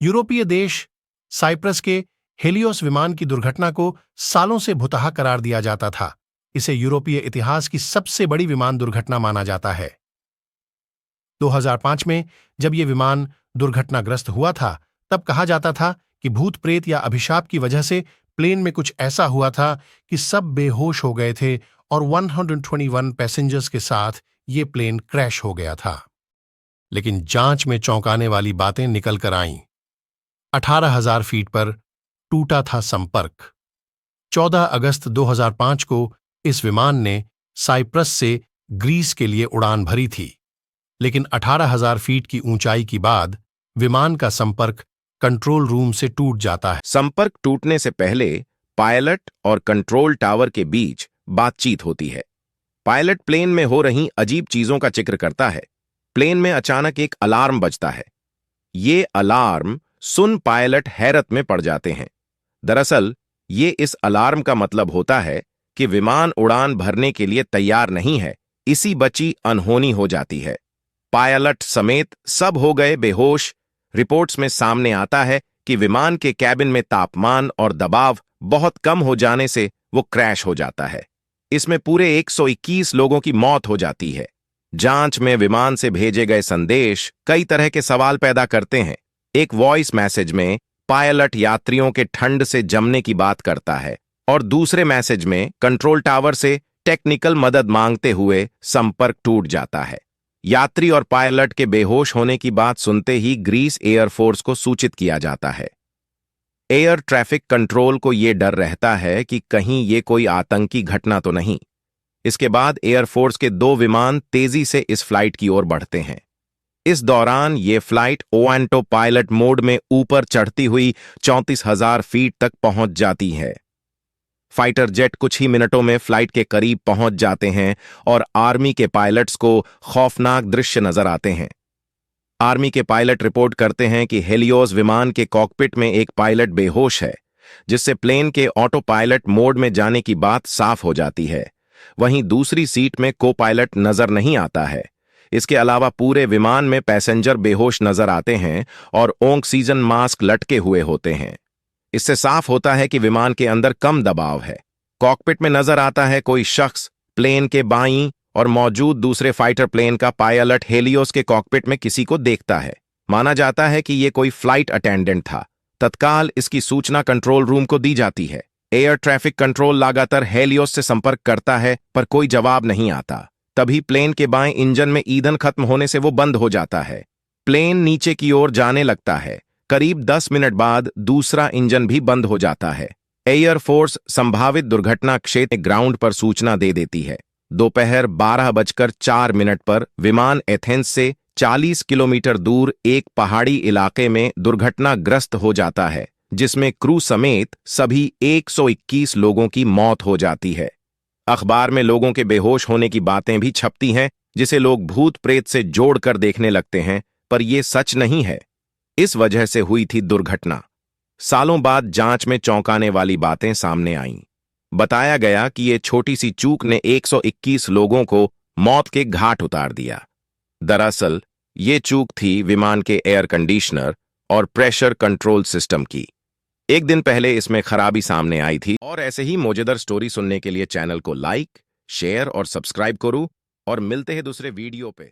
यूरोपीय देश साइप्रस के हेलियोस विमान की दुर्घटना को सालों से भुतहा करार दिया जाता था। इसे यूरोपीय इतिहास की सबसे बड़ी विमान दुर्घटना माना जाता है। 2005 में जब यह विमान दुर्घटनाग्रस्त हुआ था, तब कहा जाता था कि भूत प्रेत या अभिशाप की वजह से प्लेन में कुछ ऐसा हुआ था कि सब बेहोश हो गए थे और 121 पैसेंजर्स के साथ ये प्लेन क्रैश हो गया था। लेकिन जांच में चौंकाने वाली बातें निकल कर आईं। 18,000 फीट पर टूटा था संपर्क। 14 अगस्त 2005 को इस विमान ने साइप्रस से ग्रीस के लिए उड़ान भरी थी, लेकिन 18,000 फीट की ऊंचाई के बाद विमान का संपर्क कंट्रोल रूम से टूट जाता है। संपर्क टूटने से पहले पायलट और कंट्रोल टावर के बीच बातचीत होती है। पायलट प्लेन में हो रही अजीब चीजों का जिक्र करता है। प्लेन में अचानक एक अलार्म बजता है। ये अलार्म सुन पायलट हैरत में पड़ जाते हैं। दरअसल ये इस अलार्म का मतलब होता है कि विमान उड़ान भरने के लिए तैयार नहीं है। इसी बची अनहोनी हो जाती है। पायलट समेत सब हो गए बेहोश। रिपोर्ट्स में सामने आता है कि विमान के कैबिन में तापमान और दबाव बहुत कम हो जाने से वो क्रैश हो जाता है। इसमें पूरे 121 लोगों की मौत हो जाती है। जांच में विमान से भेजे गए संदेश कई तरह के सवाल पैदा करते हैं। एक वॉइस मैसेज में पायलट यात्रियों के ठंड से जमने की बात करता है और दूसरे मैसेज में कंट्रोल टावर से टेक्निकल मदद मांगते हुए संपर्क टूट जाता है। यात्री और पायलट के बेहोश होने की बात सुनते ही ग्रीस एयरफोर्स को सूचित किया जाता है। एयर ट्रैफिक कंट्रोल को यह डर रहता है कि कहीं ये कोई आतंकी घटना तो नहीं। इसके बाद एयरफोर्स के 2 विमान तेजी से इस फ्लाइट की ओर बढ़ते हैं। इस दौरान ये फ्लाइट ऑटो पायलट मोड में ऊपर चढ़ती हुई 34,000 फीट तक पहुंच जाती है। फाइटर जेट कुछ ही मिनटों में फ्लाइट के करीब पहुंच जाते हैं और आर्मी के पायलट्स को खौफनाक दृश्य नजर आते हैं। आर्मी के पायलट रिपोर्ट करते हैं कि हेलियोस विमान के कॉकपिट में एक पायलट बेहोश है, जिससे प्लेन के ऑटो पायलट मोड में जाने की बात साफ हो जाती है। वहीं दूसरी सीट में को पायलट नजर नहीं आता है। इसके अलावा पूरे विमान में पैसेंजर बेहोश नजर आते हैं और ऑक्सीजन मास्क लटके हुए होते हैं। इससे साफ होता है कि विमान के अंदर कम दबाव है। कॉकपिट में नजर आता है कोई शख्स प्लेन के बाईं और मौजूद दूसरे फाइटर प्लेन का पायलट हेलियोस के कॉकपिट में किसी को देखता है। माना जाता है कि यह कोई फ्लाइट अटेंडेंट था। तत्काल इसकी सूचना कंट्रोल रूम को दी जाती है। एयर ट्रैफिक कंट्रोल लगातार हेलियोस से संपर्क करता है, पर कोई जवाब नहीं आता। तभी प्लेन के बाएं इंजन में ईंधन खत्म होने से वो बंद हो जाता है। प्लेन नीचे की ओर जाने लगता है। करीब 10 मिनट बाद दूसरा इंजन भी बंद हो जाता है। एयरफोर्स संभावित दुर्घटना क्षेत्र ग्राउंड पर सूचना दे देती है। दोपहर 12:04 पर विमान एथेंस से 40 किलोमीटर दूर एक पहाड़ी इलाके में दुर्घटनाग्रस्त हो जाता है, जिसमें क्रू समेत सभी 121 लोगों की मौत हो जाती है। अखबार में लोगों के बेहोश होने की बातें भी छपती हैं, जिसे लोग भूत प्रेत से जोड़कर देखने लगते हैं, पर यह सच नहीं है। इस वजह से हुई थी दुर्घटना। सालों बाद जांच में चौंकाने वाली बातें सामने आईं। बताया गया कि यह छोटी सी चूक ने 121 लोगों को मौत के घाट उतार दिया। दरअसल ये चूक थी विमान के एयर कंडीशनर और प्रेशर कंट्रोल सिस्टम की। एक दिन पहले इसमें खराबी सामने आई थी। और ऐसे ही मजेदार स्टोरी सुनने के लिए चैनल को लाइक, शेयर और सब्सक्राइब करो और मिलते हैं दूसरे वीडियो पे।